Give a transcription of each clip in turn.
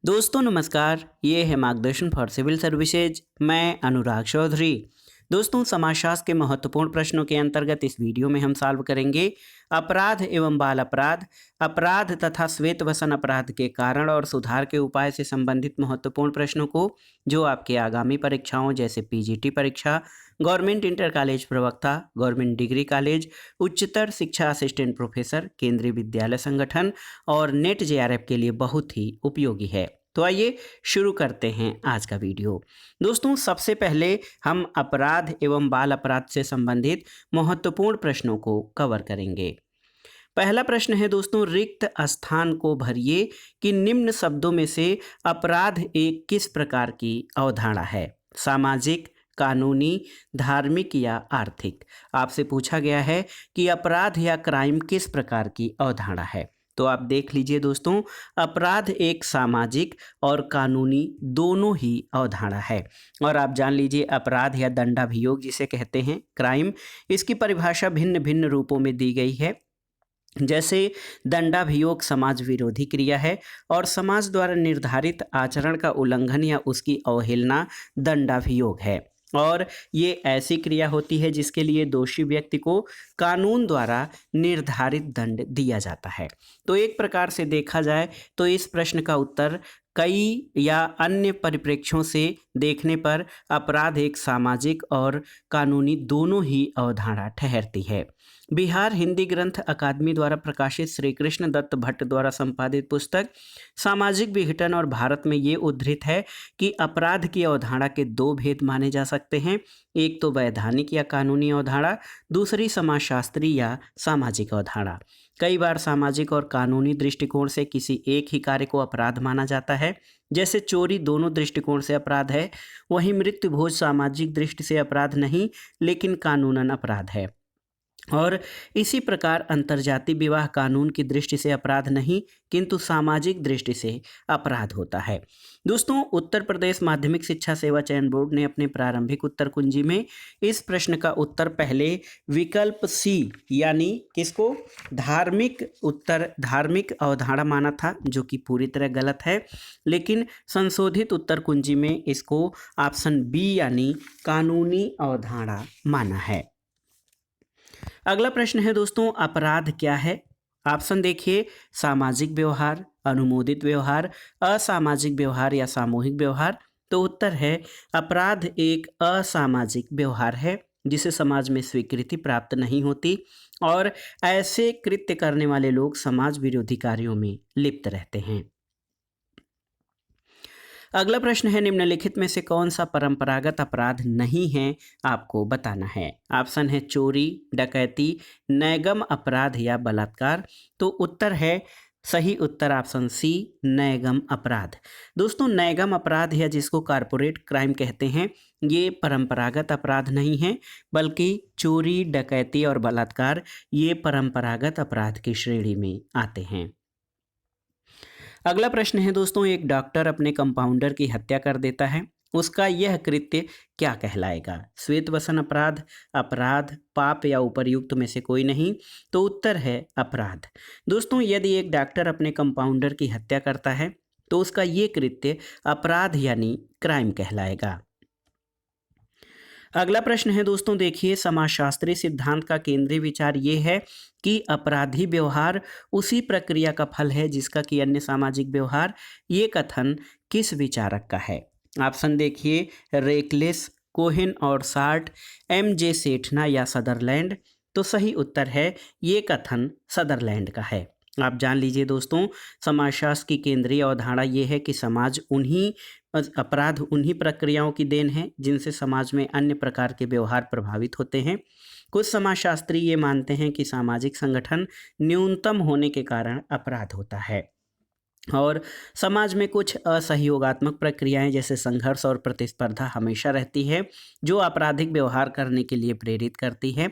दोस्तों नमस्कार, ये है मार्गदर्शन फॉर सिविल सर्विसेज। मैं अनुराग चौधरी। दोस्तों समाजशास्त्र के महत्वपूर्ण प्रश्नों के अंतर्गत इस वीडियो में हम सॉल्व करेंगे अपराध एवं बाल अपराध, अपराध तथा श्वेतवसन अपराध के कारण और सुधार के उपाय से संबंधित महत्वपूर्ण प्रश्नों को, जो आपके आगामी परीक्षाओं जैसे पीजीटी परीक्षा, गवर्नमेंट इंटर कॉलेज प्रवक्ता, गवर्नमेंट डिग्री कॉलेज, उच्चतर शिक्षा असिस्टेंट प्रोफेसर, केंद्रीय विद्यालय संगठन और नेट जेआरएफ के लिए बहुत ही उपयोगी है। तो आइए शुरू करते हैं आज का वीडियो। दोस्तों सबसे पहले हम अपराध एवं बाल अपराध से संबंधित महत्वपूर्ण प्रश्नों को कवर करेंगे। पहला प्रश्न है दोस्तों, रिक्त स्थान को भरिए कि निम्न शब्दों में से अपराध एक किस प्रकार की अवधारणा है? सामाजिक, कानूनी, धार्मिक या आर्थिक? आपसे पूछा गया है कि अपराध या क्राइम किस प्रकार की अवधारणा है। तो आप देख लीजिए दोस्तों, अपराध एक सामाजिक और कानूनी दोनों ही अवधारणा है। और आप जान लीजिए अपराध या दंडाभियोग जिसे कहते हैं क्राइम, इसकी परिभाषा भिन्न भिन्न रूपों में दी गई है। जैसे दंडाभियोग समाज विरोधी क्रिया है और समाज द्वारा निर्धारित आचरण का उल्लंघन या उसकी अवहेलना दंडाभियोग है। और ये ऐसी क्रिया होती है जिसके लिए दोषी व्यक्ति को कानून द्वारा निर्धारित दंड दिया जाता है। तो एक प्रकार से देखा जाए तो इस प्रश्न का उत्तर कई या अन्य परिप्रेक्ष्यों से देखने पर अपराध एक सामाजिक और कानूनी दोनों ही अवधारणा ठहरती है। बिहार हिंदी ग्रंथ अकादमी द्वारा प्रकाशित श्री कृष्ण दत्त भट्ट द्वारा संपादित पुस्तक सामाजिक विघटन और भारत में ये उद्धृत है कि अपराध की अवधारणा के दो भेद माने जा सकते हैं। एक तो वैधानिक या कानूनी अवधारणा, दूसरी समाजशास्त्री या सामाजिक अवधारणा। कई बार सामाजिक और कानूनी दृष्टिकोण से किसी एक ही कार्य को अपराध माना जाता है। जैसे चोरी दोनों दृष्टिकोण से अपराध है, वहीं मृत्यु भोज सामाजिक दृष्टि से अपराध नहीं लेकिन कानूनन अपराध है। और इसी प्रकार अंतर्जातीय विवाह कानून की दृष्टि से अपराध नहीं किंतु सामाजिक दृष्टि से अपराध होता है। दोस्तों उत्तर प्रदेश माध्यमिक शिक्षा सेवा चयन बोर्ड ने अपने प्रारंभिक उत्तर कुंजी में इस प्रश्न का उत्तर पहले विकल्प सी यानी किसको, धार्मिक अवधारणा माना था, जो कि पूरी तरह गलत है। लेकिन संशोधित उत्तर कुंजी में इसको ऑप्शन बी यानी कानूनी अवधारणा माना है। अगला प्रश्न है दोस्तों, अपराध क्या है? ऑप्शन देखिए, सामाजिक व्यवहार, अनुमोदित व्यवहार, असामाजिक व्यवहार या सामूहिक व्यवहार। तो उत्तर है अपराध एक असामाजिक व्यवहार है जिसे समाज में स्वीकृति प्राप्त नहीं होती और ऐसे कृत्य करने वाले लोग समाज विरोधी कार्यों में लिप्त रहते हैं। अगला प्रश्न है, निम्नलिखित में से कौन सा परंपरागत अपराध नहीं है, आपको बताना है। ऑप्शन है चोरी, डकैती, नैगम अपराध या बलात्कार। तो उत्तर है, सही उत्तर ऑप्शन सी, नैगम अपराध। दोस्तों नैगम अपराध या जिसको कारपोरेट क्राइम कहते हैं, ये परंपरागत अपराध नहीं है, बल्कि चोरी, डकैती और बलात्कार ये परंपरागत अपराध की श्रेणी में आते हैं। अगला प्रश्न है दोस्तों, एक डॉक्टर अपने कंपाउंडर की हत्या कर देता है, उसका यह कृत्य क्या कहलाएगा? श्वेतवसन अपराध, अपराध, पाप या उपर्युक्त में से कोई नहीं। तो उत्तर है अपराध। दोस्तों यदि एक डॉक्टर अपने कंपाउंडर की हत्या करता है तो उसका ये कृत्य अपराध यानी क्राइम कहलाएगा। अगला प्रश्न है दोस्तों, देखिए समाजशास्त्रीय सिद्धांत का केंद्रीय विचार ये है कि अपराधी व्यवहार उसी प्रक्रिया का फल है जिसका कि अन्य सामाजिक व्यवहार। ये कथन किस विचारक का है? ऑप्शन देखिए, रेकलेस, कोहेन और सार्ट, एम.जे. सेठना या सदरलैंड। तो सही उत्तर है, ये कथन सदरलैंड का है। आप जान लीजिए दोस्तों, समाजशास्त्र की केंद्रीय अवधारणा ये है कि अपराध उन्हीं प्रक्रियाओं की देन है जिनसे समाज में अन्य प्रकार के व्यवहार प्रभावित होते हैं। कुछ समाजशास्त्री ये मानते हैं कि सामाजिक संगठन न्यूनतम होने के कारण अपराध होता है और समाज में कुछ असहयोगात्मक प्रक्रियाएं जैसे संघर्ष और प्रतिस्पर्धा हमेशा रहती है जो आपराधिक व्यवहार करने के लिए प्रेरित करती है।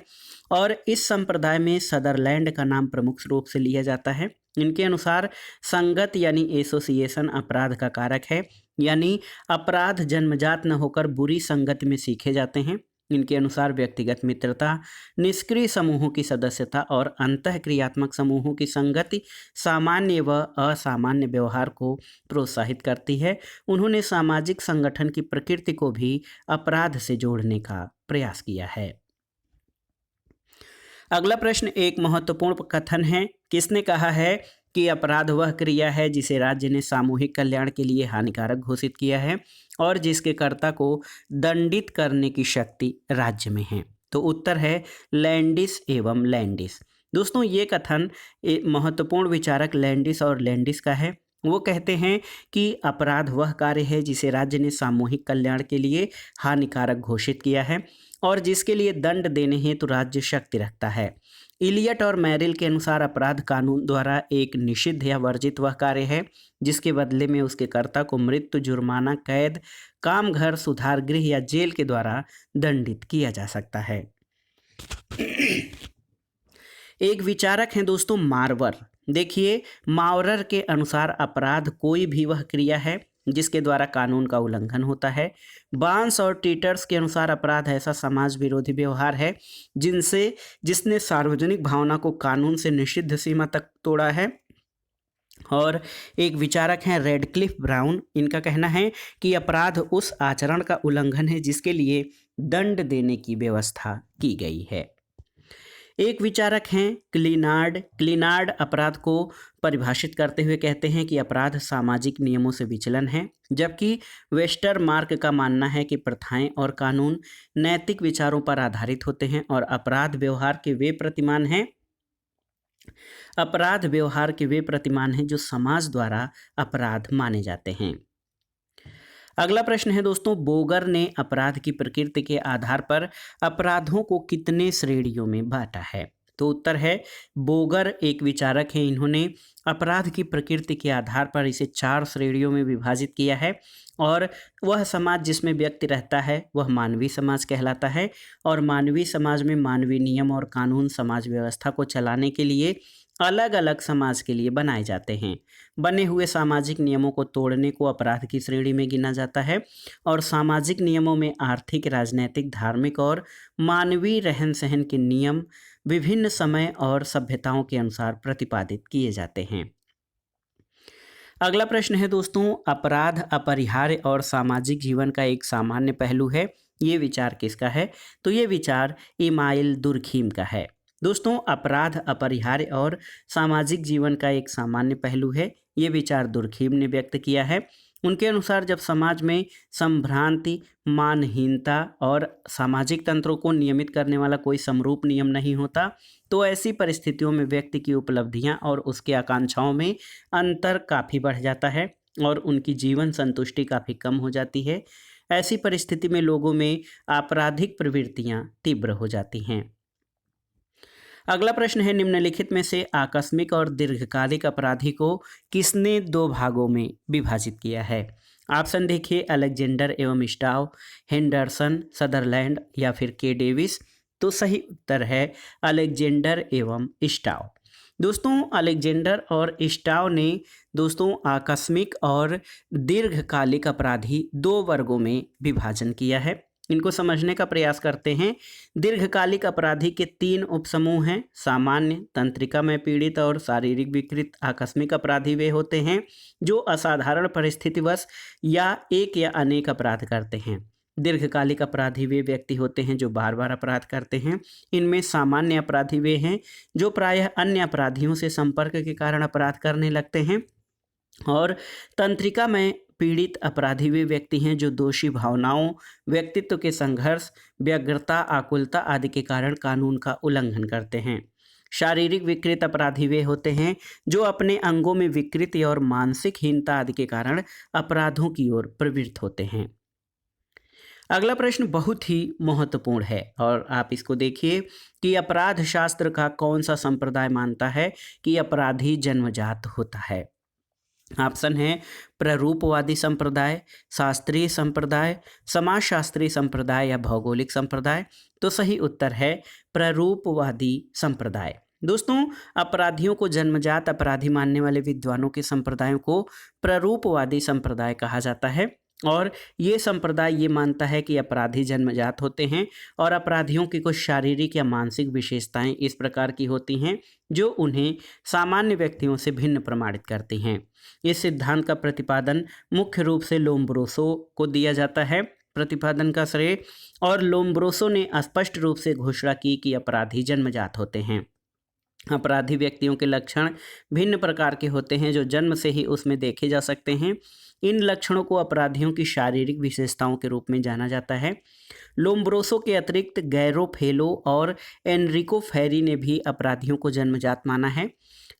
और इस संप्रदाय में सदरलैंड का नाम प्रमुख रूप से लिया जाता है। इनके अनुसार संगत यानी एसोसिएशन अपराध का कारक है, यानी अपराध जन्मजात न होकर बुरी संगत में सीखे जाते हैं। इनके अनुसार व्यक्तिगत मित्रता, निष्क्रिय समूहों की सदस्यता और अंतःक्रियात्मक समूहों की संगति सामान्य व असामान्य व्यवहार को प्रोत्साहित करती है। उन्होंने सामाजिक संगठन की प्रकृति को भी अपराध से जोड़ने का प्रयास किया है। अगला प्रश्न एक महत्वपूर्ण कथन है। किसने कहा है कि अपराध वह क्रिया है जिसे राज्य ने सामूहिक कल्याण के लिए हानिकारक घोषित किया है और जिसके कर्ता को दंडित करने की शक्ति राज्य में है? तो उत्तर है लैंडिस एवं लैंडिस। दोस्तों ये कथन महत्वपूर्ण विचारक लैंडिस और लैंडिस का है। वो कहते हैं कि अपराध वह कार्य है जिसे राज्य ने सामूहिक कल्याण के लिए हानिकारक घोषित किया है और जिसके लिए दंड देने हेतु राज्य शक्ति रखता है। इलियट और मैरिल के अनुसार अपराध कानून द्वारा एक निषिद्ध या वर्जित वह कार्य है जिसके बदले में उसके कर्ता को मृत्यु, जुर्माना, कैद, कामघर, सुधार गृह या जेल के द्वारा दंडित किया जा सकता है। एक विचारक हैं दोस्तों मार्वर। देखिए मार्वर के अनुसार अपराध कोई भी वह क्रिया है जिसके द्वारा कानून का उल्लंघन होता है। बांस और टीटर्स के अनुसार अपराध ऐसा समाज विरोधी व्यवहार है जिसने सार्वजनिक भावना को कानून से निषिद्ध सीमा तक तोड़ा है। और एक विचारक हैं रेडक्लिफ ब्राउन। इनका कहना है कि अपराध उस आचरण का उल्लंघन है जिसके लिए दंड देने की व्यवस्था की गई है। एक विचारक हैं क्लिनार्ड। क्लिनार्ड अपराध को परिभाषित करते हुए कहते हैं कि अपराध सामाजिक नियमों से विचलन है, जबकि वेस्टरमार्क का मानना है कि प्रथाएं और कानून नैतिक विचारों पर आधारित होते हैं और अपराध व्यवहार के वे प्रतिमान हैं जो समाज द्वारा अपराध माने जाते हैं। अगला प्रश्न है दोस्तों बोगर ने अपराध की प्रकृति के आधार पर अपराधों को कितने श्रेणियों में बांटा है? तो उत्तर है बोगर एक विचारक हैं। इन्होंने अपराध की प्रकृति के आधार पर इसे 4 श्रेणियों में विभाजित किया है और वह समाज जिसमें व्यक्ति रहता है वह मानवीय समाज कहलाता है और मानवीय समाज में मानवीय नियम और कानून समाज व्यवस्था को चलाने के लिए अलग अलग समाज के लिए बनाए जाते हैं। बने हुए सामाजिक नियमों को तोड़ने को अपराध की श्रेणी में गिना जाता है और सामाजिक नियमों में आर्थिक, राजनैतिक, धार्मिक और मानवीय रहन सहन के नियम विभिन्न समय और सभ्यताओं के अनुसार प्रतिपादित किए जाते हैं। अगला प्रश्न है दोस्तों अपराध अपरिहार्य और सामाजिक जीवन का एक सामान्य पहलू है। ये विचार किसका है? तो ये विचार इमाइल दुर्खीम का है। दोस्तों अपराध अपरिहार्य और सामाजिक जीवन का एक सामान्य पहलू है। ये विचार दुर्खीम ने व्यक्त किया है। उनके अनुसार जब समाज में संभ्रांति, मानहीनता और सामाजिक तंत्रों को नियमित करने वाला कोई समरूप नियम नहीं होता तो ऐसी परिस्थितियों में व्यक्ति की उपलब्धियां और उसकी आकांक्षाओं में अंतर काफ़ी बढ़ जाता है और उनकी जीवन संतुष्टि काफ़ी कम हो जाती है। ऐसी परिस्थिति में लोगों में आपराधिक प्रवृत्तियां तीव्र हो जाती हैं। अगला प्रश्न है निम्नलिखित में से आकस्मिक और दीर्घकालिक अपराधी को किसने 2 भागों में विभाजित किया है? ऑप्शन देखिए अलेक्जेंडर एवं स्टाव, हेंडरसन, सदरलैंड या फिर के डेविस। तो सही उत्तर है अलेक्जेंडर एवं स्टाव। दोस्तों अलेक्जेंडर और स्टाव ने दोस्तों आकस्मिक और दीर्घकालिक अपराधी 2 वर्गों में विभाजन किया है। इनको समझने का प्रयास करते हैं। दीर्घकालिक अपराधी के 3 उपसमूह हैं। सामान्य, तंत्रिका में पीड़ित और शारीरिक विकृत आकस्मिक अपराधी वे होते हैं जो असाधारण परिस्थितिवश या एक या अनेक अपराध करते हैं। दीर्घकालिक अपराधी वे व्यक्ति होते हैं जो बार बार अपराध करते हैं। इनमें सामान्य अपराधी वे हैं जो प्रायः अन्य अपराधियों से संपर्क के कारण अपराध करने लगते हैं और तंत्रिका में पीड़ित अपराधी वे व्यक्ति हैं जो दोषी भावनाओं, व्यक्तित्व के संघर्ष, व्यग्रता, आकुलता आदि के कारण कानून का उल्लंघन करते हैं। शारीरिक विकृत अपराधी वे होते हैं जो अपने अंगों में विकृति और मानसिक हीनता आदि के कारण अपराधों की ओर प्रवृत्त होते हैं। अगला प्रश्न बहुत ही महत्वपूर्ण है और आप इसको देखिए कि अपराध शास्त्र का कौन सा संप्रदाय मानता है कि अपराधी जन्मजात होता है? ऑप्शन है प्ररूपवादी संप्रदाय, शास्त्रीय संप्रदाय, समाजशास्त्रीय संप्रदाय या भौगोलिक संप्रदाय। तो सही उत्तर है प्ररूपवादी संप्रदाय। दोस्तों अपराधियों को जन्मजात अपराधी मानने वाले विद्वानों के संप्रदायों को प्ररूपवादी संप्रदाय कहा जाता है और ये संप्रदाय ये मानता है कि अपराधी जन्मजात होते हैं और अपराधियों की कुछ शारीरिक या मानसिक विशेषताएं इस प्रकार की होती हैं जो उन्हें सामान्य व्यक्तियों से भिन्न प्रमाणित करती हैं। इस सिद्धांत का प्रतिपादन मुख्य रूप से लोम्ब्रोसो को दिया जाता है प्रतिपादन का श्रेय, और लोम्ब्रोसो ने स्पष्ट रूप से घोषणा की कि अपराधी जन्मजात होते हैं। अपराधी व्यक्तियों के लक्षण भिन्न प्रकार के होते हैं जो जन्म से ही उसमें देखे जा सकते हैं। इन लक्षणों को अपराधियों की शारीरिक विशेषताओं के रूप में जाना जाता है। लोम्ब्रोसो के अतिरिक्त गैरो फेलो और एनरिको फेरी ने भी अपराधियों को जन्मजात माना है।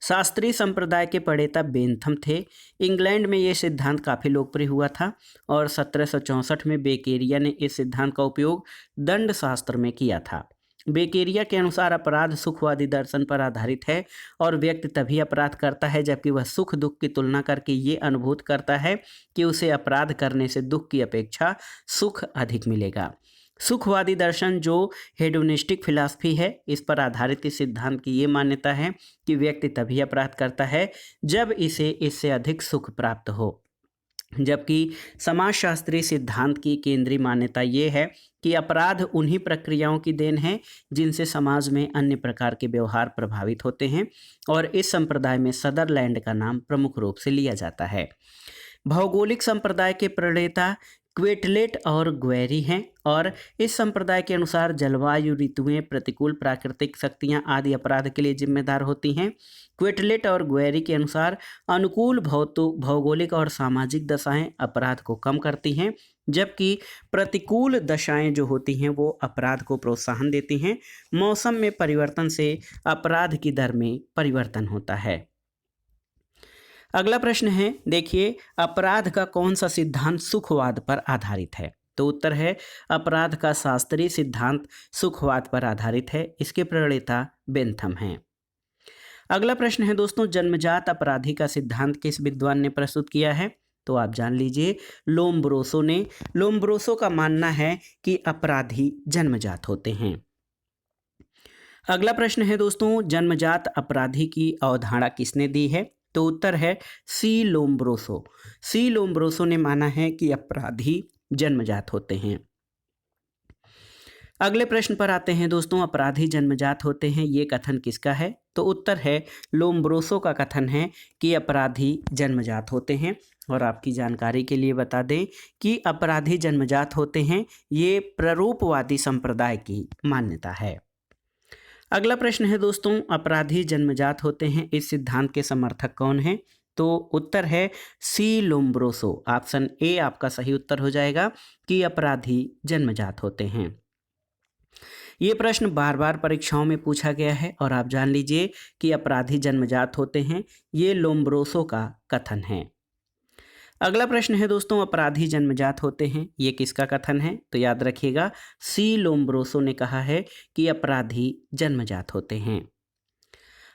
शास्त्रीय संप्रदाय के प्रणेता बेंथम थे। इंग्लैंड में ये सिद्धांत काफ़ी लोकप्रिय हुआ था और 1764 में बेकेरिया ने इस सिद्धांत का उपयोग दंड शास्त्र में किया था। बेकेरिया के अनुसार अपराध सुखवादी दर्शन पर आधारित है और व्यक्ति तभी अपराध करता है जबकि वह सुख दुख की तुलना करके ये अनुभूत करता है कि उसे अपराध करने से दुख की अपेक्षा सुख अधिक मिलेगा। सुखवादी दर्शन जो हेडोनिस्टिक फिलॉसफी है, इस पर आधारित इस सिद्धांत की ये मान्यता है कि व्यक्ति तभी अपराध करता है जब इसे इससे अधिक सुख प्राप्त हो, जबकि समाजशास्त्रीय सिद्धांत की केंद्रीय मान्यता ये है कि अपराध उन्हीं प्रक्रियाओं की देन है जिनसे समाज में अन्य प्रकार के व्यवहार प्रभावित होते हैं, और इस संप्रदाय में सदरलैंड का नाम प्रमुख रूप से लिया जाता है। भौगोलिक संप्रदाय के प्रणेता क्वेटलेट और ग्वेरी हैं और इस संप्रदाय के अनुसार जलवायु, ऋतुएं, प्रतिकूल प्राकृतिक शक्तियां आदि अपराध के लिए जिम्मेदार होती हैं। क्वेटलेट और ग्वेरी के अनुसार अनुकूल भौगोलिक और सामाजिक दशाएं अपराध को कम करती हैं, जबकि प्रतिकूल दशाएं जो होती हैं वो अपराध को प्रोत्साहन देती हैं। मौसम में परिवर्तन से अपराध की दर में परिवर्तन होता है। अगला प्रश्न है, देखिए, अपराध का कौन सा सिद्धांत सुखवाद पर आधारित है? तो उत्तर है अपराध का शास्त्रीय सिद्धांत सुखवाद पर आधारित है। इसके प्रणेता बेंथम हैं। अगला प्रश्न है दोस्तों, जन्मजात अपराधी का सिद्धांत किस विद्वान ने प्रस्तुत किया है? तो आप जान लीजिए, लोम्ब्रोसो ने। लोम्ब्रोसो का मानना है कि अपराधी जन्मजात होते हैं। अगला प्रश्न है दोस्तों, जन्मजात अपराधी की अवधारणा किसने दी है? तो उत्तर है सी लोम्ब्रोसो। सी लोम्ब्रोसो ने माना है कि अपराधी जन्मजात होते हैं। अगले प्रश्न पर आते हैं दोस्तों, अपराधी जन्मजात होते हैं, ये कथन किसका है? तो उत्तर है लोम्ब्रोसो का कथन है कि अपराधी जन्मजात होते हैं। और आपकी जानकारी के लिए बता दें कि अपराधी जन्मजात होते हैं, ये प्ररूपवादी संप्रदाय की मान्यता है। अगला प्रश्न है दोस्तों, अपराधी जन्मजात होते हैं, इस सिद्धांत के समर्थक कौन हैं? तो उत्तर है सी लोम्ब्रोसो। ऑप्शन ए आपका सही उत्तर हो जाएगा कि अपराधी जन्मजात होते हैं। ये प्रश्न बार बार परीक्षाओं में पूछा गया है और आप जान लीजिए कि अपराधी जन्मजात होते हैं, ये लोम्ब्रोसो का कथन है। अगला प्रश्न है दोस्तों, अपराधी जन्मजात होते हैं, ये किसका कथन है? तो याद रखिएगा, सी लोम्ब्रोसो ने कहा है कि अपराधी जन्मजात होते हैं।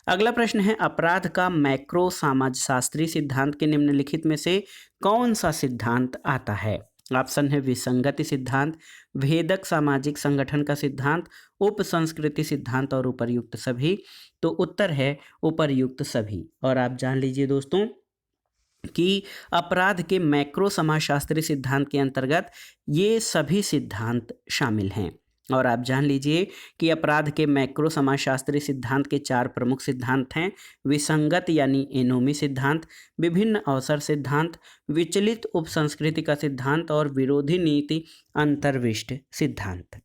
अगला प्रश्न है, अपराध का मैक्रो समाजशास्त्रीय सिद्धांत के निम्नलिखित में से कौन सा सिद्धांत आता है? ऑप्शन है विसंगति सिद्धांत, भेदक सामाजिक संगठन का सिद्धांत, उप संस्कृति सिद्धांत और उपर्युक्त सभी। तो उत्तर है उपर्युक्त सभी। और आप जान लीजिए दोस्तों कि अपराध के मैक्रो समाजशास्त्रीय सिद्धांत के अंतर्गत ये सभी सिद्धांत शामिल हैं। और आप जान लीजिए कि अपराध के मैक्रो समाजशास्त्रीय सिद्धांत के 4 प्रमुख सिद्धांत हैं: विसंगत यानी एनोमी सिद्धांत, विभिन्न अवसर सिद्धांत, विचलित उपसंस्कृति का सिद्धांत और विरोधी नीति अंतर्विष्ट सिद्धांत।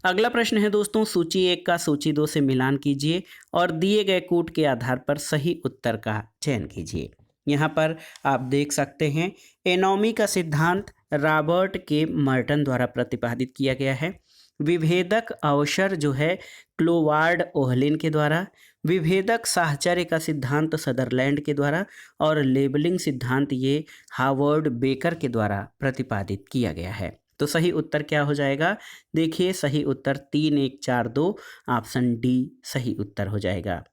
अगला प्रश्न है दोस्तों, सूची 1 का सूची 2 से मिलान कीजिए और दिए गए कूट के आधार पर सही उत्तर का चयन कीजिए। यहाँ पर आप देख सकते हैं, एनोमी का सिद्धांत रॉबर्ट के मर्टन द्वारा प्रतिपादित किया गया है। विभेदक अवसर जो है क्लोवार्ड ओहलिन के द्वारा, विभेदक साहचर्य का सिद्धांत सदरलैंड के द्वारा और लेबलिंग सिद्धांत ये हार्वर्ड बेकर के द्वारा प्रतिपादित किया गया है। तो सही उत्तर क्या हो जाएगा? देखिए, सही उत्तर 3, 1, 4, 2, ऑप्शन डी सही उत्तर हो जाएगा।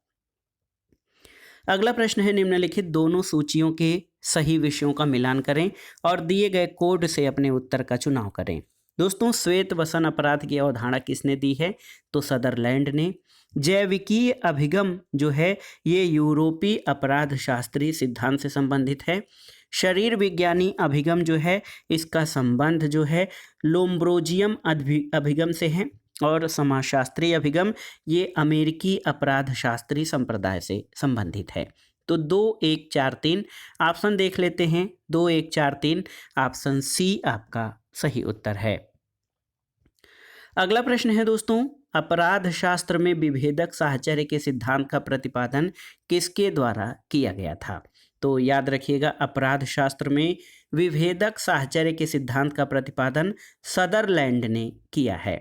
अगला प्रश्न है, निम्नलिखित दोनों सूचियों के सही विषयों का मिलान करें और दिए गए कोड से अपने उत्तर का चुनाव करें। दोस्तों, श्वेत वसन अपराध की अवधारणा किसने दी है? तो सदरलैंड ने। जैविकीय अभिगम जो है ये यूरोपीय अपराध शास्त्रीय सिद्धांत से संबंधित है। शरीर विज्ञानी अभिगम जो है इसका संबंध जो है लोम्ब्रोजियम अभिगम से है। और समाजशास्त्रीय अभिगम ये अमेरिकी अपराध शास्त्रीय संप्रदाय से संबंधित है। तो 2 1 4 3 ऑप्शन देख लेते हैं। 2 1 4 3 ऑप्शन सी आपका सही उत्तर है। अगला प्रश्न है दोस्तों, अपराध शास्त्र में विभेदक साहचर्य के सिद्धांत का प्रतिपादन किसके द्वारा किया गया था? तो याद रखिएगा, अपराध शास्त्र में विभेदक साहचर्य के सिद्धांत का प्रतिपादन सदरलैंड ने किया है।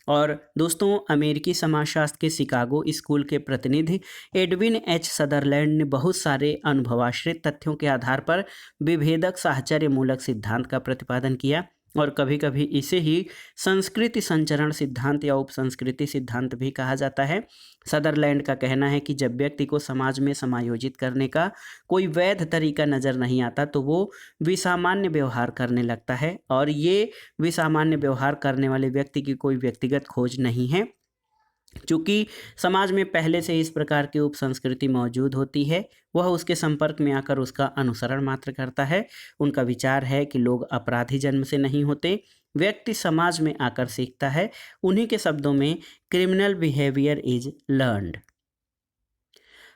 और दोस्तों, अमेरिकी समाजशास्त्र के शिकागो स्कूल के प्रतिनिधि एडविन एच सदरलैंड ने बहुत सारे अनुभवाश्रित तथ्यों के आधार पर विभेदक साहचर्य मूलक सिद्धांत का प्रतिपादन किया। और कभी कभी इसे ही संस्कृति संचरण सिद्धांत या उपसंस्कृति सिद्धांत भी कहा जाता है। सदरलैंड का कहना है कि जब व्यक्ति को समाज में समायोजित करने का कोई वैध तरीका नज़र नहीं आता तो वो विसामान्य व्यवहार करने लगता है, और ये विसामान्य व्यवहार करने वाले व्यक्ति की कोई व्यक्तिगत खोज नहीं है। चूँकि समाज में पहले से इस प्रकार की उपसंस्कृति मौजूद होती है, वह उसके संपर्क में आकर उसका अनुसरण मात्र करता है। उनका विचार है कि लोग अपराधी जन्म से नहीं होते, व्यक्ति समाज में आकर सीखता है। उन्हीं के शब्दों में क्रिमिनल बिहेवियर इज लर्नड।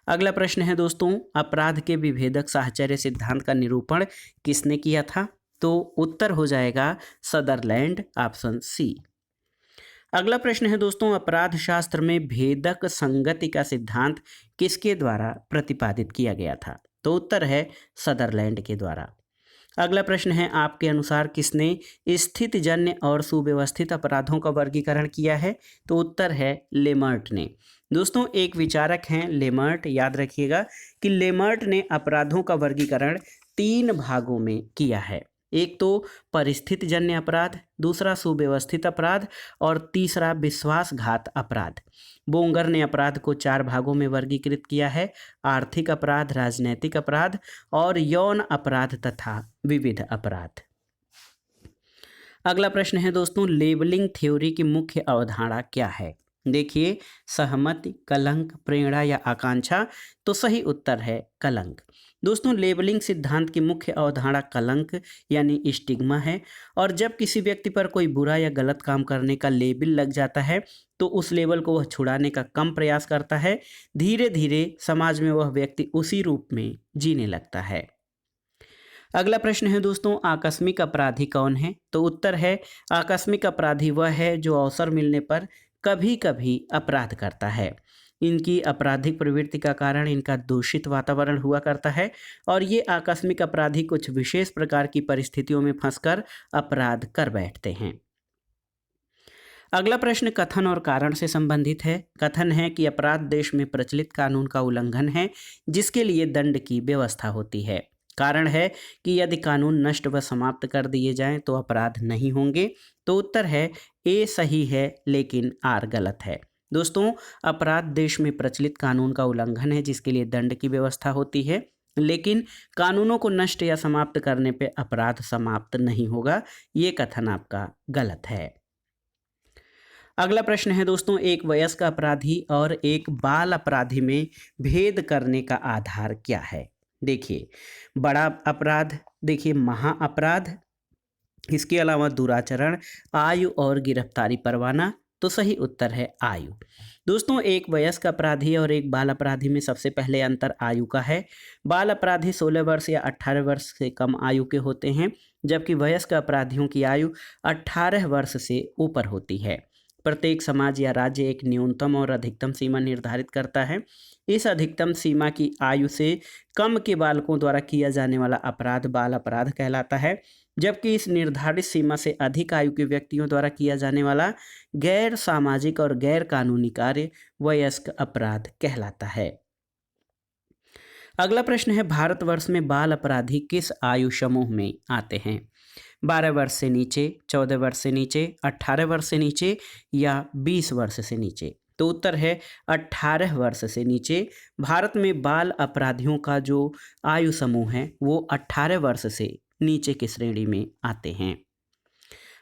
अगला प्रश्न है दोस्तों, अपराध के विभेदक साहचर्य सिद्धांत का निरूपण किसने किया था? तो उत्तर हो जाएगा सदरलैंड, ऑप्शन सी। अगला प्रश्न है दोस्तों, अपराध शास्त्र में भेदक संगति का सिद्धांत किसके द्वारा प्रतिपादित किया गया था? तो उत्तर है सदरलैंड के द्वारा। अगला प्रश्न है, आपके अनुसार किसने स्थितिजन्य और सुव्यवस्थित अपराधों का वर्गीकरण किया है? तो उत्तर है लेमर्ट ने। दोस्तों, एक विचारक हैं लेमर्ट, याद रखिएगा कि लेमर्ट ने अपराधों का वर्गीकरण 3 भागों में किया है। एक तो परिस्थितिजन्य अपराध, दूसरा सुव्यवस्थित अपराध और तीसरा विश्वासघात अपराध। बोंगर ने अपराध को 4 भागों में वर्गीकृत किया है: आर्थिक अपराध, राजनैतिक अपराध और यौन अपराध तथा विविध अपराध। अगला प्रश्न है दोस्तों, लेबलिंग थ्योरी की मुख्य अवधारणा क्या है? देखिए, सहमति, कलंक, प्रेरणा या आकांक्षा। तो सही उत्तर है कलंक। दोस्तों, लेबलिंग सिद्धांत की मुख्य अवधारणा कलंक यानी स्टिग्मा है। और जब किसी व्यक्ति पर कोई बुरा या गलत काम करने का लेबल लग जाता है तो उस लेबल को वह छुड़ाने का कम प्रयास करता है। धीरे धीरे समाज में वह व्यक्ति उसी रूप में जीने लगता है। अगला प्रश्न है दोस्तों, आकस्मिक अपराधी कौन है? तो उत्तर है आकस्मिक अपराधी वह है जो अवसर मिलने पर कभी कभी अपराध करता है। इनकी आपराधिक प्रवृत्ति का कारण इनका दूषित वातावरण हुआ करता है, और ये आकस्मिक अपराधी कुछ विशेष प्रकार की परिस्थितियों में फंसकर अपराध कर बैठते हैं। अगला प्रश्न कथन और कारण से संबंधित है। कथन है कि अपराध देश में प्रचलित कानून का उल्लंघन है जिसके लिए दंड की व्यवस्था होती है। कारण है कि यदि कानून नष्ट व समाप्त कर दिए जाएं तो अपराध नहीं होंगे। तो उत्तर है ए सही है लेकिन आर गलत है। दोस्तों, अपराध देश में प्रचलित कानून का उल्लंघन है जिसके लिए दंड की व्यवस्था होती है, लेकिन कानूनों को नष्ट या समाप्त करने पे अपराध समाप्त नहीं होगा। ये कथन आपका गलत है। अगला प्रश्न है दोस्तों, एक वयस्क अपराधी और एक बाल अपराधी में भेद करने का आधार क्या है? देखिए, बड़ा अपराध, देखिए महाअपराध, इसके अलावा दुराचरण, आयु और गिरफ्तारी परवाना। तो सही उत्तर है आयु। दोस्तों, एक वयस्क अपराधी और एक बाल अपराधी में सबसे पहले अंतर आयु का है। बाल अपराधी 16 वर्ष या 18 वर्ष से कम आयु के होते हैं, जबकि वयस्क अपराधियों की आयु 18 वर्ष से ऊपर होती है। प्रत्येक समाज या राज्य एक न्यूनतम और अधिकतम सीमा निर्धारित करता है। इस अधिकतम सीमा की आयु से कम के बालकों द्वारा किया जाने वाला अपराध बाल अपराध कहलाता है, जबकि इस निर्धारित सीमा से अधिक आयु के व्यक्तियों द्वारा किया जाने वाला गैर सामाजिक और गैर कानूनी कार्य वयस्क अपराध कहलाता है। अगला प्रश्न है, भारतवर्ष में बाल अपराधी किस आयु समूह में आते हैं? 12 वर्ष से नीचे, 14 वर्ष से नीचे, 18 वर्ष से नीचे या 20 वर्ष से नीचे? तो उत्तर है 18 वर्ष से नीचे। भारत में बाल अपराधियों का जो आयु समूह है वो 18 वर्ष से नीचे की श्रेणी में आते हैं।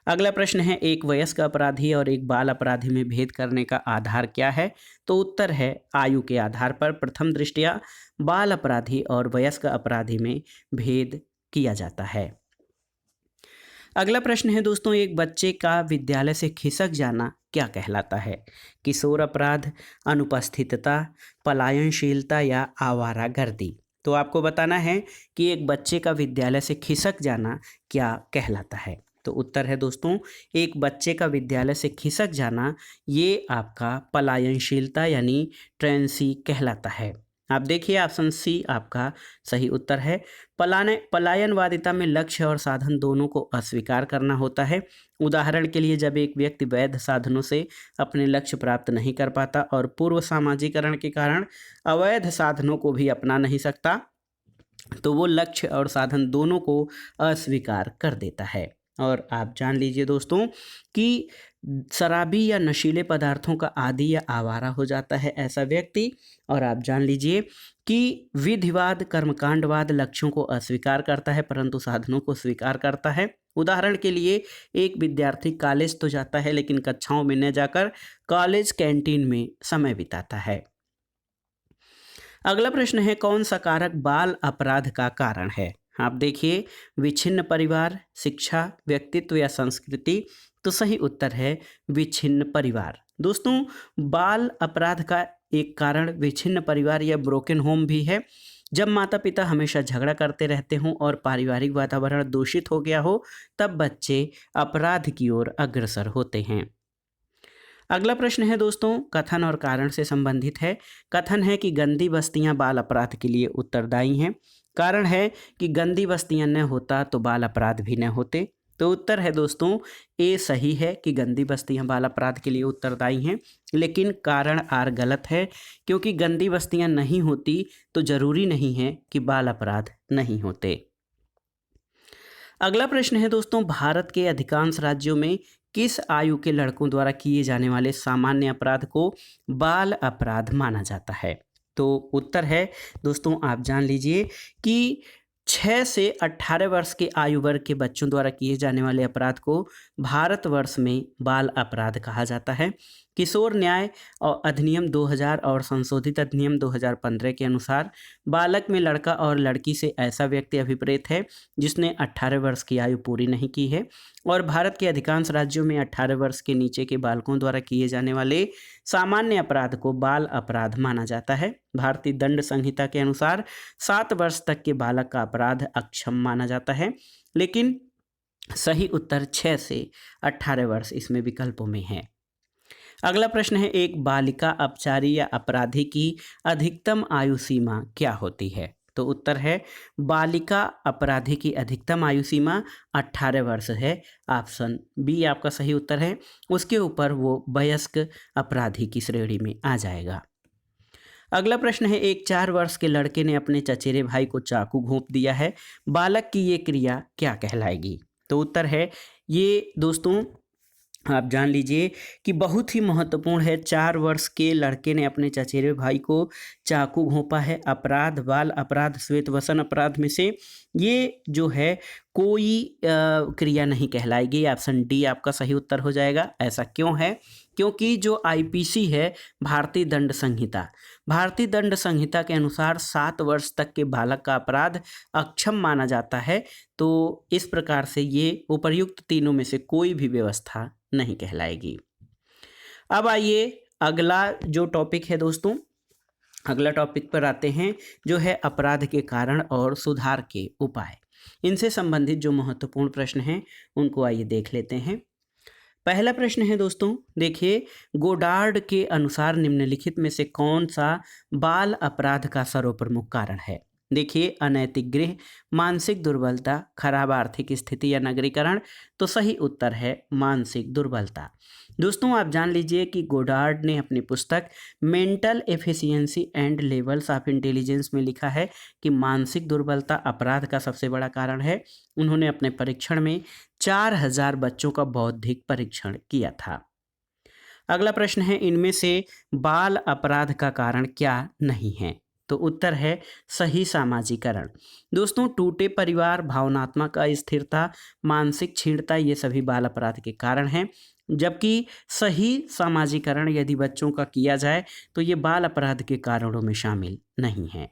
अगला प्रश्न है, एक वयस्क अपराधी और एक बाल अपराधी में भेद करने का आधार क्या है? तो उत्तर है आयु के आधार पर प्रथम दृष्टया बाल अपराधी और वयस्क अपराधी में भेद किया जाता है। अगला प्रश्न है दोस्तों, एक बच्चे का विद्यालय से खिसक जाना क्या कहलाता है? किशोर अपराध, अनुपस्थितता, पलायनशीलता या आवारागर्दी? तो आपको बताना है कि एक बच्चे का विद्यालय से खिसक जाना क्या कहलाता है। तो उत्तर है दोस्तों, एक बच्चे का विद्यालय से खिसक जाना ये आपका पलायनशीलता यानी ट्रेंसी कहलाता है। आप देखिए ऑप्शन सी आपका सही उत्तर है। पलायनवादिता में लक्ष्य और साधन दोनों को अस्वीकार करना होता है। उदाहरण के लिए, जब एक व्यक्ति वैध साधनों से अपने लक्ष्य प्राप्त नहीं कर पाता और पूर्व सामाजिकरण के कारण अवैध साधनों को भी अपना नहीं सकता, तो वो लक्ष्य और साधन दोनों को अस्वीकार कर देता है। और आप जान लीजिए दोस्तों कि शराबी या नशीले पदार्थों का आदी या आवारा हो जाता है ऐसा व्यक्ति। और आप जान लीजिए कि विधिवाद, कर्मकांडवाद लक्ष्यों को अस्वीकार करता है परंतु साधनों को स्वीकार करता है। उदाहरण के लिए, एक विद्यार्थी कॉलेज तो जाता है लेकिन कक्षाओं में न जाकर कॉलेज कैंटीन में समय बिताता है। अगला प्रश्न है, कौन सा कारक बाल अपराध का कारण है? आप देखिए, विच्छिन्न परिवार, शिक्षा, व्यक्तित्व या संस्कृति? तो सही उत्तर है विच्छिन्न परिवार। दोस्तों, बाल अपराध का एक कारण विच्छिन्न परिवार या ब्रोकन होम भी है। जब माता पिता हमेशा झगड़ा करते रहते हों और पारिवारिक वातावरण दूषित हो गया हो, तब बच्चे अपराध की ओर अग्रसर होते हैं। अगला प्रश्न है दोस्तों, कथन और कारण से संबंधित है। कथन है कि गंदी बस्तियां बाल अपराध के लिए उत्तरदायी हैं। कारण है कि गंदी बस्तियां न होता तो बाल अपराध भी न होते। तो उत्तर है दोस्तों ए सही है कि गंदी बस्तियां बाल अपराध के लिए उत्तरदायी हैं, लेकिन कारण आर गलत है, क्योंकि गंदी बस्तियां नहीं होती तो जरूरी नहीं है कि बाल अपराध नहीं होते। अगला प्रश्न है दोस्तों, भारत के अधिकांश राज्यों में किस आयु के लड़कों द्वारा किए जाने वाले सामान्य अपराध को बाल अपराध माना जाता है? तो उत्तर है दोस्तों, आप जान लीजिए कि 6 से 18 वर्ष के आयु वर्ग के बच्चों द्वारा किए जाने वाले अपराध को भारतवर्ष में बाल अपराध कहा जाता है। किशोर न्याय और अधिनियम 2000 और संशोधित अधिनियम 2015 के अनुसार बालक में लड़का और लड़की से ऐसा व्यक्ति अभिप्रेत है जिसने 18 वर्ष की आयु पूरी नहीं की है। और भारत के अधिकांश राज्यों में 18 वर्ष के नीचे के बालकों द्वारा किए जाने वाले सामान्य अपराध को बाल अपराध माना जाता है। भारतीय दंड संहिता के अनुसार 7 वर्ष तक के बालक का अपराध अक्षम माना जाता है, लेकिन सही उत्तर 6 से 18 वर्ष इसमें विकल्पों में है। अगला प्रश्न है, एक बालिका अपचारी या अपराधी की अधिकतम आयु सीमा क्या होती है? तो उत्तर है बालिका अपराधी की अधिकतम आयु सीमा 18 वर्ष है। ऑप्शन बी आपका सही उत्तर है। उसके ऊपर वो वयस्क अपराधी की श्रेणी में आ जाएगा। अगला प्रश्न है, एक 4 वर्ष के लड़के ने अपने चचेरे भाई को चाकू घोंप दिया है, बालक की ये क्रिया क्या कहलाएगी? तो उत्तर है, ये दोस्तों आप जान लीजिए कि बहुत ही महत्वपूर्ण है। 4 वर्ष के लड़के ने अपने चचेरे भाई को चाकू घोंपा है। अपराध बाल अपराध श्वेतवसन अपराध में से ये जो है कोई क्रिया नहीं कहलाएगी। ऑप्शन डी आपका सही उत्तर हो जाएगा। ऐसा क्यों है? क्योंकि जो आईपीसी है, भारतीय दंड संहिता के अनुसार 7 वर्ष तक के बालक का अपराध अक्षम माना जाता है। तो इस प्रकार से ये उपर्युक्त तीनों में से कोई भी व्यवस्था नहीं कहलाएगी। अब आइए अगला जो टॉपिक है दोस्तों, अगला टॉपिक पर आते हैं जो है अपराध के कारण और सुधार के उपाय। इनसे संबंधित जो महत्वपूर्ण प्रश्न हैं उनको आइए देख लेते हैं। पहला प्रश्न है दोस्तों, देखिए, गोडार्ड के अनुसार निम्नलिखित में से कौन सा बाल अपराध का सर्वप्रमुख कारण है? देखिए, अनैतिक गृह, मानसिक दुर्बलता, खराब आर्थिक स्थिति या नगरीकरण? तो सही उत्तर है मानसिक दुर्बलता। दोस्तों, आप जान लीजिए कि गोडार्ड ने अपनी पुस्तक mental efficiency and levels of intelligence में लिखा है कि मानसिक दुर्बलता अपराध का सबसे बड़ा कारण है। उन्होंने अपने परीक्षण में 4000 बच्चों का बौद्धिक परीक्षण किया था। अगला प्रश्न है, इनमें से बाल अपराध का कारण क्या नहीं है? तो उत्तर है सही सामाजिकरण। दोस्तों, टूटे परिवार, भावनात्मक अस्थिरता, मानसिक क्षीणता, ये सभी बाल अपराध के कारण हैं, जबकि सही सामाजिकरण यदि बच्चों का किया जाए तो ये बाल अपराध के कारणों में शामिल नहीं है।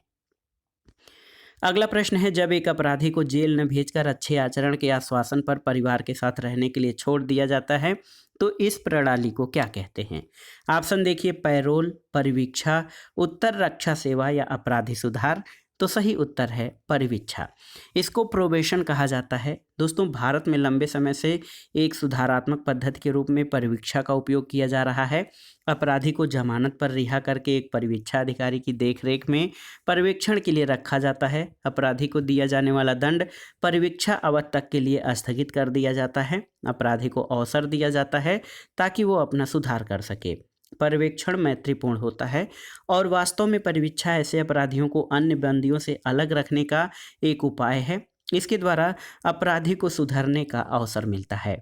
अगला प्रश्न है, जब एक अपराधी को जेल न भेजकर अच्छे आचरण के आश्वासन पर परिवार के साथ रहने के लिए छोड़ दिया जाता है तो इस प्रणाली को क्या कहते हैं? ऑप्शन देखिए, पैरोल, परिवीक्षा, उत्तर रक्षा सेवा या अपराधी सुधार। तो सही उत्तर है परिवीक्षा। इसको प्रोबेशन कहा जाता है। दोस्तों, भारत में लंबे समय से एक सुधारात्मक पद्धति के रूप में परिवीक्षा का उपयोग किया जा रहा है। अपराधी को जमानत पर रिहा करके एक परिवीक्षा अधिकारी की देखरेख में पर्यवेक्षण के लिए रखा जाता है। अपराधी को दिया जाने वाला दंड परिवीक्षा अवधि तक के लिए स्थगित कर दिया जाता है। अपराधी को अवसर दिया जाता है ताकि वो अपना सुधार कर सके। पर्यवेक्षण मैत्रीपूर्ण होता है और वास्तव में परिवीक्षा ऐसे अपराधियों को अन्य बंदियों से अलग रखने का एक उपाय है। इसके द्वारा अपराधी को सुधरने का अवसर मिलता है।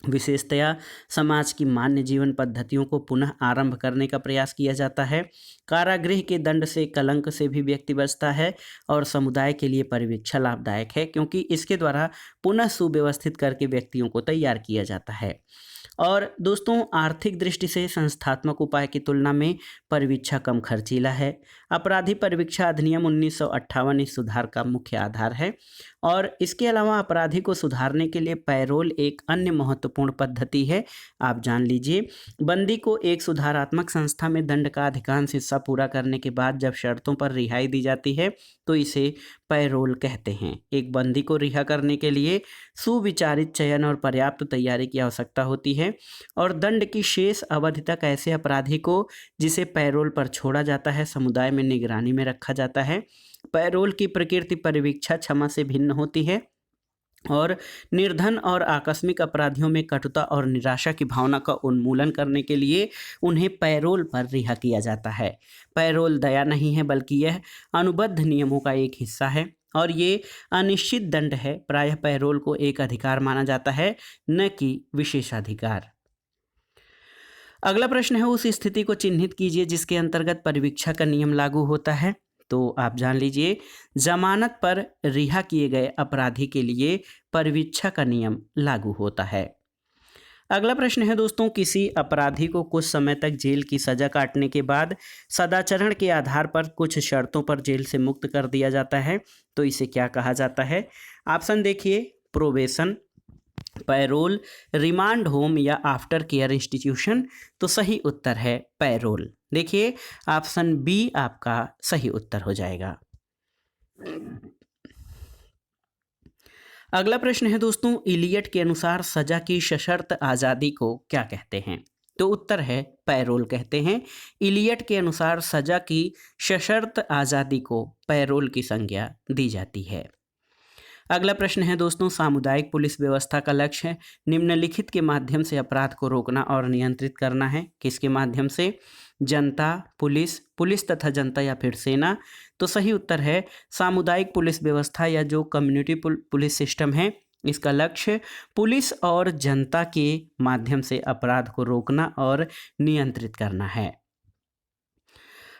विशेषतया समाज की मान्य जीवन पद्धतियों को पुनः आरंभ करने का प्रयास किया जाता है। कारागृह के दंड से, कलंक से भी व्यक्ति बचता है और समुदाय के लिए परिवीक्षा लाभदायक है, क्योंकि इसके द्वारा पुनः सुव्यवस्थित करके व्यक्तियों को तैयार किया जाता है। और दोस्तों, आर्थिक दृष्टि से संस्थात्मक उपाय की तुलना में परिवीक्षा कम खर्चीला है। अपराधी परिवीक्षा अधिनियम 1958 इस सुधार का मुख्य आधार है। और इसके अलावा अपराधी को सुधारने के लिए पैरोल एक अन्य महत्वपूर्ण पद्धति है। आप जान लीजिए, बंदी को एक सुधारात्मक संस्था में दंड का अधिकांश हिस्सा पूरा करने के बाद जब शर्तों पर रिहाई दी जाती है तो इसे पैरोल कहते हैं। एक बंदी को रिहा करने के लिए सुविचारित चयन और पर्याप्त तैयारी की आवश्यकता होती है और दंड की शेष अवधि तक ऐसे अपराधी को, जिसे पैरोल पर छोड़ा जाता है, समुदाय में निगरानी में रखा जाता है। पैरोल की प्रकृति परिवीक्षा क्षमा से भिन्न होती है और निर्धन और आकस्मिक अपराधियों में कटुता और निराशा की भावना का उन्मूलन करने के लिए उन्हें पैरोल पर रिहा किया जाता है। पैरोल दया नहीं है, बल्कि यह अनुबद्ध नियमों का एक हिस्सा है और ये अनिश्चित दंड है। प्रायः पैरोल को एक अधिकार माना जाता है, न कि विशेषाधिकार। अगला प्रश्न है, उस स्थिति को चिन्हित कीजिए जिसके अंतर्गत परिवीक्षा का नियम लागू होता है। तो आप जान लीजिए, जमानत पर रिहा किए गए अपराधी के लिए परिवीक्षा का नियम लागू होता है। अगला प्रश्न है दोस्तों, किसी अपराधी को कुछ समय तक जेल की सजा काटने के बाद सदाचरण के आधार पर कुछ शर्तों पर जेल से मुक्त कर दिया जाता है तो इसे क्या कहा जाता है? ऑप्शन देखिए, प्रोबेशन, पैरोल, रिमांड होम या आफ्टर केयर इंस्टीट्यूशन। तो सही उत्तर है पैरोल। देखिए, ऑप्शन बी आपका सही उत्तर हो जाएगा। अगला प्रश्न है दोस्तों, इलियट के अनुसार सजा की सशर्त आज़ादी को क्या कहते हैं? तो उत्तर है पैरोल कहते हैं। इलियट के अनुसार सजा की सशर्त आज़ादी को पैरोल की संज्ञा दी जाती है। अगला प्रश्न है दोस्तों, सामुदायिक पुलिस व्यवस्था का लक्ष्य है निम्नलिखित के माध्यम से अपराध को रोकना और नियंत्रित करना है। किसके माध्यम से? जनता, पुलिस, पुलिस तथा जनता या फिर सेना। तो सही उत्तर है सामुदायिक पुलिस व्यवस्था या जो कम्युनिटी पुलिस सिस्टम है, इसका लक्ष्य पुलिस और जनता के माध्यम से अपराध को रोकना और नियंत्रित करना है।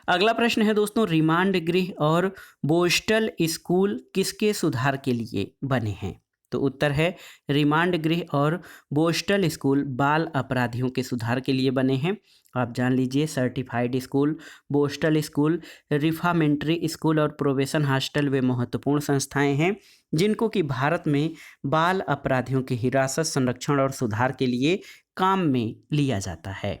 अगला प्रश्न है दोस्तों, रिमांड गृह और बोस्टल स्कूल किसके सुधार के लिए बने हैं? तो उत्तर है रिमांड गृह और बोस्टल स्कूल बाल अपराधियों के सुधार के लिए बने हैं। आप जान लीजिए, certified school, borstal school, reformatory school और प्रोबेशन हॉस्टल वे महत्वपूर्ण संस्थाएं हैं जिनको कि भारत में बाल अपराधियों की हिरासत, संरक्षण और सुधार के लिए काम में लिया जाता है।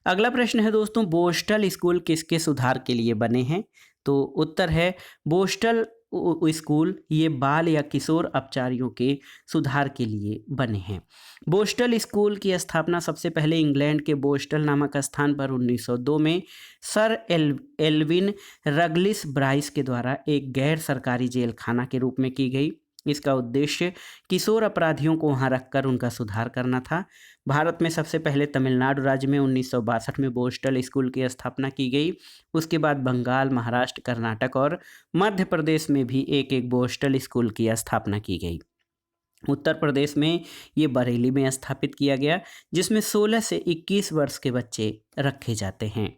अगला प्रश्न है दोस्तों, बोस्टल स्कूल किसके सुधार के लिए बने हैं? तो उत्तर है बोस्टल स्कूल ये बाल या किशोर अपचारियों के सुधार के लिए बने हैं। बोस्टल स्कूल की स्थापना सबसे पहले इंग्लैंड के बोस्टल नामक स्थान पर 1902 में सर एल्विन रगलिस ब्राइस के द्वारा एक गैर सरकारी जेल खाना के रूप में की गई। इसका उद्देश्य किशोर अपराधियों को वहां रखकर उनका सुधार करना था। भारत में सबसे पहले तमिलनाडु राज्य में 1962 में बोस्टल स्कूल की स्थापना की गई। उसके बाद बंगाल, महाराष्ट्र, कर्नाटक और मध्य प्रदेश में भी एक एक बोस्टल स्कूल की स्थापना की गई। उत्तर प्रदेश में ये बरेली में स्थापित किया गया, जिसमें 16 से 21 वर्ष के बच्चे रखे जाते हैं।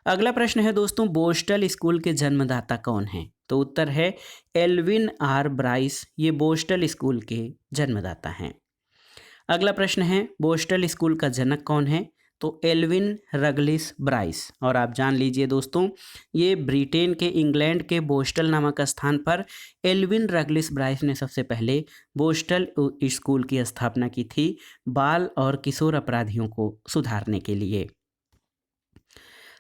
अगला प्रश्न है दोस्तों, बोस्टल स्कूल के जन्मदाता कौन हैं? तो उत्तर है एल्विन आर ब्राइस, ये बोस्टल स्कूल के जन्मदाता हैं। अगला प्रश्न है, बोस्टल स्कूल का जनक कौन है? तो एल्विन रगलिस ब्राइस। और आप जान लीजिए दोस्तों, ये ब्रिटेन के इंग्लैंड के बोस्टल नामक स्थान पर एल्विन रगलिस ब्राइस ने सबसे पहले बोस्टल स्कूल की स्थापना की थी, बाल और किशोर अपराधियों को सुधारने के लिए।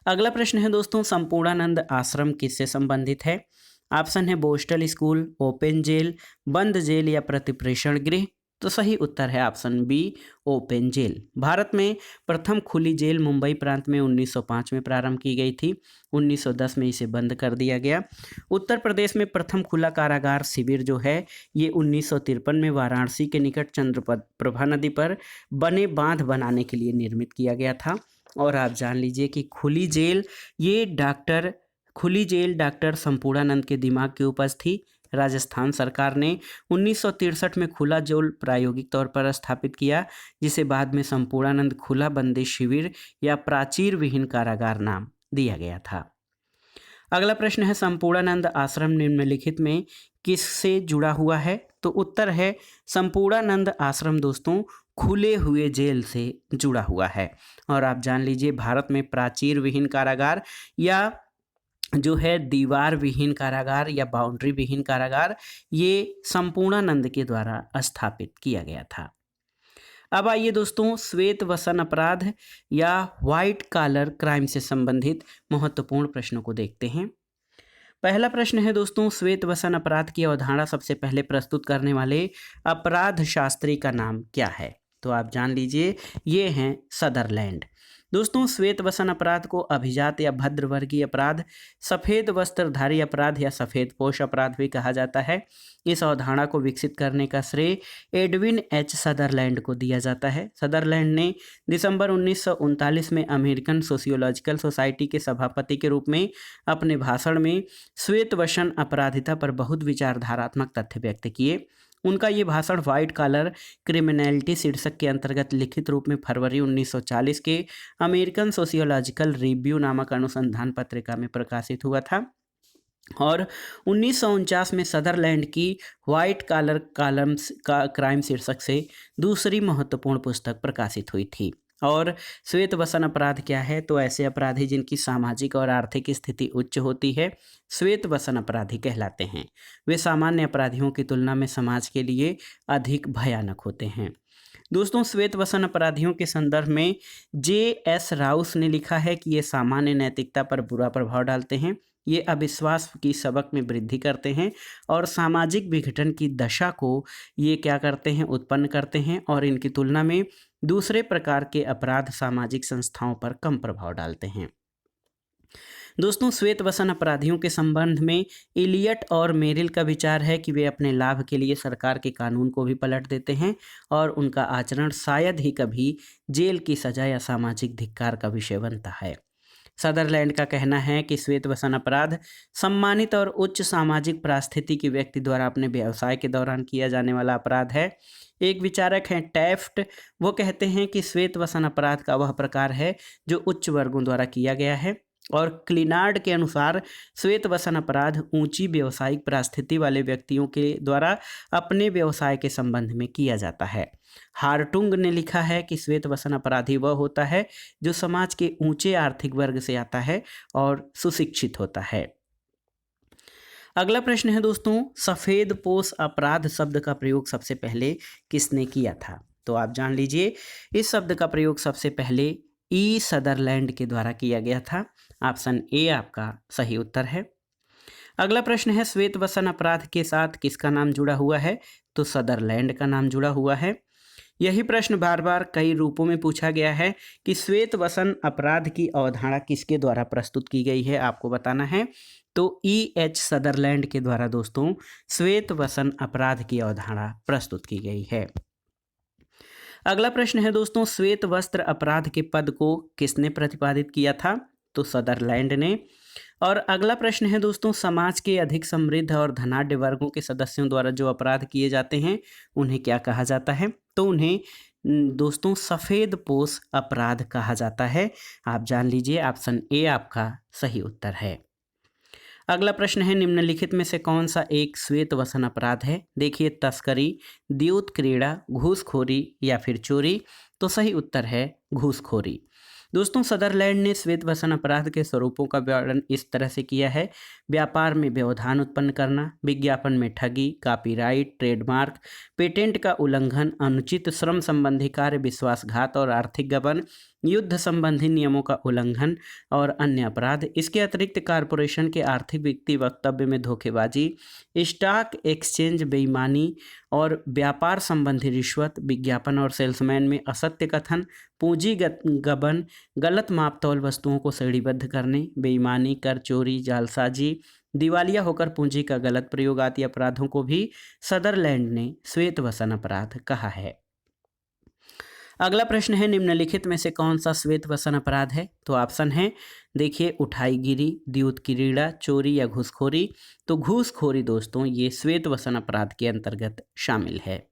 अगला प्रश्न है दोस्तों, संपूर्णानंद आश्रम किससे संबंधित है? ऑप्शन है बोस्टल स्कूल, ओपन जेल, बंद जेल या प्रतिप्रेषण गृह। तो सही उत्तर है ऑप्शन बी, ओपन जेल। भारत में प्रथम खुली जेल मुंबई प्रांत में 1905 में प्रारंभ की गई थी। 1910 में इसे बंद कर दिया गया। उत्तर प्रदेश में प्रथम खुला कारागार शिविर जो है ये 1953 में वाराणसी के निकट चंद्रप्रभा नदी पर बने बांध बनाने के लिए निर्मित किया गया था। और आप जान लीजिए कि खुली जेल डॉक्टर संपूर्णानंद के दिमाग की उपज थी। राजस्थान सरकार ने 1963 में खुला जेल प्रायोगिक तौर पर स्थापित किया, जिसे बाद में संपूर्णानंद खुला बंदी शिविर या प्राचीर विहीन कारागार नाम दिया गया था। अगला प्रश्न है, संपूर्णानंद आश्रम निम्नलिखित में किससे जुड़ा हुआ है? तो उत्तर है संपूर्णानंद आश्रम दोस्तों खुले हुए जेल से जुड़ा हुआ है। और आप जान लीजिए, भारत में प्राचीर विहीन कारागार या जो है दीवार विहीन कारागार या बाउंड्री विहीन कारागार, ये संपूर्णानंद के द्वारा स्थापित किया गया था। अब आइए दोस्तों, श्वेत वसन अपराध या व्हाइट कॉलर क्राइम से संबंधित महत्वपूर्ण प्रश्नों को देखते हैं। पहला प्रश्न है दोस्तों, श्वेत वसन अपराध की अवधारणा सबसे पहले प्रस्तुत करने वाले अपराध शास्त्री का नाम क्या है? तो आप जान लीजिए, ये हैं सदरलैंड। दोस्तों, श्वेत वसन अपराध को अभिजात या भद्रवर्गीय अपराध, सफ़ेद वस्त्रधारी अपराध या सफ़ेद पोश अपराध भी कहा जाता है। इस अवधारणा को विकसित करने का श्रेय एडविन एच सदरलैंड को दिया जाता है। सदरलैंड ने दिसंबर 1939 में अमेरिकन सोशियोलॉजिकल सोसाइटी के सभापति के रूप में अपने भाषण में श्वेत वसन अपराधिता पर बहुत विचारधारात्मक तथ्य व्यक्त किए। उनका ये भाषण व्हाइट कॉलर क्रिमिनलिटी शीर्षक के अंतर्गत लिखित रूप में फरवरी 1940 के अमेरिकन सोशियोलॉजिकल रिव्यू नामक अनुसंधान पत्रिका में प्रकाशित हुआ था। और 1949 में सदरलैंड की व्हाइट कॉलर कॉलम्स का क्राइम शीर्षक से दूसरी महत्वपूर्ण पुस्तक प्रकाशित हुई थी। और श्वेत वसन अपराध क्या है? तो ऐसे अपराधी जिनकी सामाजिक और आर्थिक स्थिति उच्च होती है श्वेत वसन अपराधी कहलाते हैं। वे सामान्य अपराधियों की तुलना में समाज के लिए अधिक भयानक होते हैं। दोस्तों, श्वेत वसन अपराधियों के संदर्भ में J.S. राउस ने लिखा है कि ये सामान्य नैतिकता पर बुरा प्रभाव डालते हैं, ये अविश्वास की सबक में वृद्धि करते हैं और सामाजिक विघटन की दशा को ये क्या करते हैं, उत्पन्न करते हैं। और इनकी तुलना में दूसरे प्रकार के अपराध सामाजिक संस्थाओं पर कम प्रभाव डालते हैं। दोस्तों, श्वेत वसन अपराधियों के संबंध में इलियट और मेरिल का विचार है कि वे अपने लाभ के लिए सरकार के कानून को भी पलट देते हैं और उनका आचरण शायद ही कभी जेल की सजा या सामाजिक धिक्कार का विषय बनता है। सदरलैंड का कहना है कि श्वेत वसन अपराध सम्मानित और उच्च सामाजिक परिस्थिति के व्यक्ति द्वारा अपने व्यवसाय के दौरान किया जाने वाला अपराध है। एक विचारक हैं टैफ्ट, वो कहते हैं कि श्वेत वसन अपराध का वह प्रकार है जो उच्च वर्गों द्वारा किया गया है। और क्लिनार्ड के अनुसार श्वेत वसन अपराध ऊंची व्यावसायिक परिस्थिति वाले व्यक्तियों के द्वारा अपने व्यवसाय के संबंध में किया जाता है। हार्टुंग ने लिखा है कि श्वेत वसन अपराधी वह होता है जो समाज के ऊंचे आर्थिक वर्ग से आता है और सुशिक्षित होता है। अगला प्रश्न है दोस्तों, सफ़ेद पोश अपराध शब्द का प्रयोग सबसे पहले किसने किया था? तो आप जान लीजिए, इस शब्द का प्रयोग सबसे पहले ई सदरलैंड के द्वारा किया गया था। ऑप्शन ए आपका सही उत्तर है। अगला प्रश्न है, श्वेत वसन अपराध के साथ किसका नाम जुड़ा हुआ है? तो सदरलैंड का नाम जुड़ा हुआ है। यही प्रश्न बार बार कई रूपों में पूछा गया है कि श्वेत वसन अपराध की अवधारणा किसके द्वारा प्रस्तुत की गई है, आपको बताना है। तो E.H. सदरलैंड के द्वारा दोस्तों श्वेत वसन अपराध की अवधारणा प्रस्तुत की गई है। अगला प्रश्न है दोस्तों, श्वेत वस्त्र अपराध के पद को किसने प्रतिपादित किया था? तो सदरलैंड ने। और अगला प्रश्न है दोस्तों, समाज के अधिक समृद्ध और धनाढ्य वर्गों के सदस्यों द्वारा जो अपराध किए जाते हैं उन्हें क्या कहा जाता है? तो उन्हें दोस्तों सफ़ेद पोश अपराध कहा जाता है। आप जान लीजिए ऑप्शन ए आपका सही उत्तर है। अगला प्रश्न है निम्नलिखित में से कौन सा एक श्वेत वसन अपराध है। देखिए तस्करी, द्यूत क्रीड़ा, घूसखोरी या फिर चोरी। तो सही उत्तर है घूसखोरी। दोस्तों सदरलैंड ने श्वेत वसन अपराध के स्वरूपों का वर्णन इस तरह से किया है। व्यापार में व्यवधान उत्पन्न करना, विज्ञापन में ठगी, कॉपीराइट, ट्रेडमार्क, पेटेंट का उल्लंघन, अनुचित श्रम संबंधी कार्य, विश्वासघात और आर्थिक गबन, युद्ध संबंधी नियमों का उल्लंघन और अन्य अपराध। इसके अतिरिक्त कारपोरेशन के आर्थिक वित्तीय वक्तव्य में धोखेबाजी, स्टॉक एक्सचेंज बेईमानी और व्यापार संबंधी रिश्वत, विज्ञापन और सेल्समैन में असत्य कथन, पूंजीगत गबन, गलत मापतौल वस्तुओं को श्रेणीबद्ध करने, बेईमानी, कर चोरी, जालसाजी, दिवालिया होकर पूंजी का गलत प्रयोग आदि अपराधों को भी सदरलैंड ने श्वेत वसन अपराध कहा है। अगला प्रश्न है निम्नलिखित में से कौन सा श्वेत वसन अपराध है। तो ऑप्शन है देखिए उठाईगिरी, द्यूत क्रीड़ा, चोरी या घूसखोरी। तो घूसखोरी दोस्तों ये श्वेत वसन अपराध के अंतर्गत शामिल है।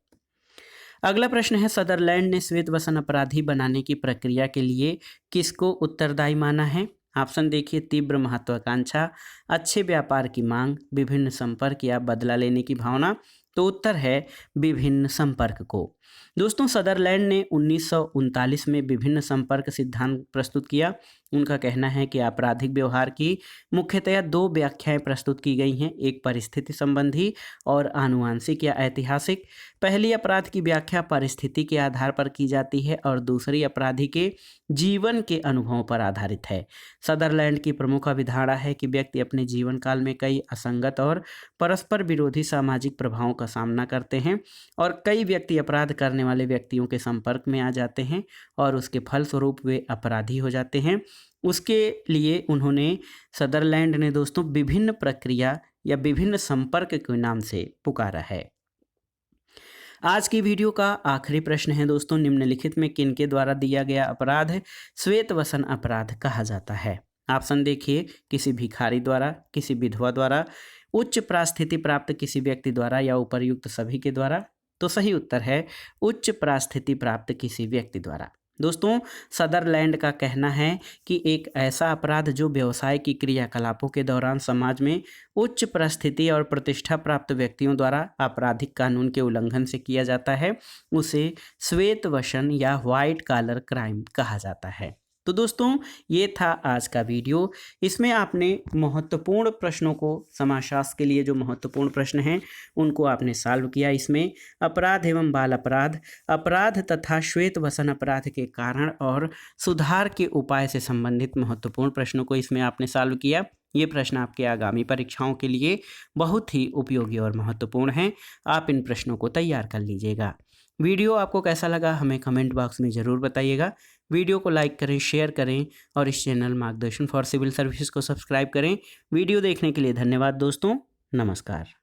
अगला प्रश्न है सदरलैंड ने श्वेत वसन अपराधी बनाने की प्रक्रिया के लिए किसको उत्तरदायी माना है। ऑप्शन देखिए तीव्र महत्वाकांक्षा, अच्छे व्यापार की मांग, विभिन्न संपर्क या बदला लेने की भावना। तो उत्तर है विभिन्न संपर्क को। दोस्तों सदरलैंड ने 1939 में विभिन्न संपर्क सिद्धांत प्रस्तुत किया। उनका कहना है कि आपराधिक व्यवहार की मुख्यतया दो व्याख्याएं प्रस्तुत की गई हैं, एक परिस्थिति संबंधी और आनुवांशिक या ऐतिहासिक। पहली अपराध की व्याख्या परिस्थिति के आधार पर की जाती है और दूसरी अपराधी के जीवन के अनुभवों पर आधारित है। सदरलैंड की प्रमुख अवधारणा है कि व्यक्ति अपने जीवन काल में कई असंगत और परस्पर विरोधी सामाजिक प्रभावों का सामना करते हैं और कई व्यक्ति अपराध करने वाले व्यक्तियों के संपर्क में आ जाते हैं और उसके फलस्वरूप वे अपराधी हो जाते हैं। उसके लिए उन्होंने सदरलैंड ने दोस्तों विभिन्न प्रक्रिया या विभिन्न संपर्क के नाम से पुकारा है। आज की वीडियो का आखिरी प्रश्न है दोस्तों निम्नलिखित में किनके द्वारा दिया गया अपराध श्वेत वसन अपराध कहा जाता है। ऑप्शन देखिए किसी भिखारी द्वारा, किसी विधवा द्वारा, उच्च परास्थिति प्राप्त किसी व्यक्ति द्वारा या उपर्युक्त सभी के द्वारा। तो सही उत्तर है उच्च परास्थिति प्राप्त किसी व्यक्ति द्वारा। दोस्तों सदरलैंड का कहना है कि एक ऐसा अपराध जो व्यवसाय की क्रियाकलापों के दौरान समाज में उच्च परिस्थिति और प्रतिष्ठा प्राप्त व्यक्तियों द्वारा आपराधिक कानून के उल्लंघन से किया जाता है, उसे श्वेत वसन या व्हाइट कॉलर क्राइम कहा जाता है। तो दोस्तों ये था आज का वीडियो। इसमें आपने महत्वपूर्ण प्रश्नों को, समाजशास्त्र के लिए जो महत्वपूर्ण प्रश्न हैं उनको आपने सॉल्व किया। इसमें अपराध एवं बाल अपराध, अपराध तथा श्वेत वसन अपराध के कारण और सुधार के उपाय से संबंधित महत्वपूर्ण प्रश्नों को इसमें आपने सॉल्व किया। ये प्रश्न आपके आगामी परीक्षाओं के लिए बहुत ही उपयोगी और महत्वपूर्ण हैं। आप इन प्रश्नों को तैयार कर लीजिएगा। वीडियो आपको कैसा लगा हमें कमेंट बॉक्स में ज़रूर बताइएगा। वीडियो को लाइक करें, शेयर करें और इस चैनल मार्गदर्शन फॉर सिविल सर्विसेज को सब्सक्राइब करें। वीडियो देखने के लिए धन्यवाद दोस्तों। नमस्कार।